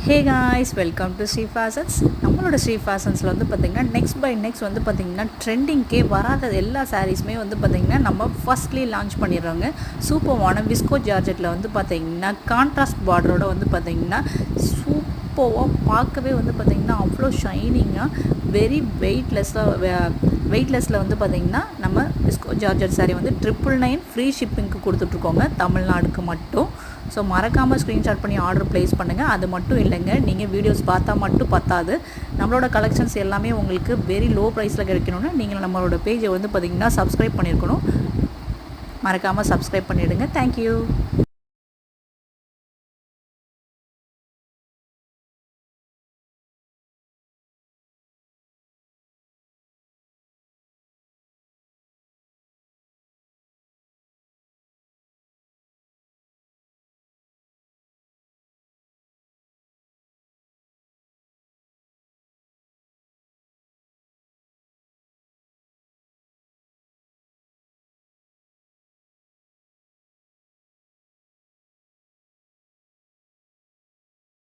Hey guys, welcome to Sri Fashions. நம்மளோட ஸ்ரீ ஃபேஷன்ஸில் வந்து பார்த்திங்கன்னா நெக்ஸ்ட் பை நெக்ஸ்ட் வந்து பார்த்திங்கன்னா ட்ரெண்டிங்கே வராத எல்லா சாரீஸுமே வந்து பார்த்திங்கன்னா நம்ம ஃபஸ்ட்லி லான்ச் பண்ணிடுறோங்க. சூப்பர்வான விஸ்கோ ஜார்ஜெட்டில் வந்து பார்த்திங்கன்னா கான்ட்ராஸ்ட் பார்டரோட வந்து பார்த்திங்கன்னா சூப்பராக பார்க்கவே வந்து பார்த்திங்கன்னா அவ்வளோ ஷைனிங்காக வெரி வெயிட்லெஸ்ஸில் வந்து பார்த்திங்கன்னா நம்ம விஸ்கோ ஜார்ஜெட் சாரீ வந்து 999 ஃப்ரீ ஷிப்பிங்க்கு கொடுத்துட்ருக்கோங்க தமிழ்நாடுக்கு மட்டும். ஸோ மறக்காமல் ஸ்க்ரீன்ஷாட் பண்ணி ஆர்டர் ப்ளேஸ் பண்ணுங்கள். அது மட்டும் இல்லைங்க, நீங்கள் வீடியோஸ் பார்த்தா மட்டும் பத்தாது, நம்மளோட கலெக்ஷன்ஸ் எல்லாமே உங்களுக்கு வெரி லோ ப்ரைஸில் கிடைக்கணும்னா நீங்கள் நம்மளோட பேஜை வந்து பார்த்திங்கன்னா சப்ஸ்கிரைப் பண்ணியிருக்கணும். மறக்காமல் சப்ஸ்கிரைப் பண்ணிவிடுங்க. தேங்க்யூ.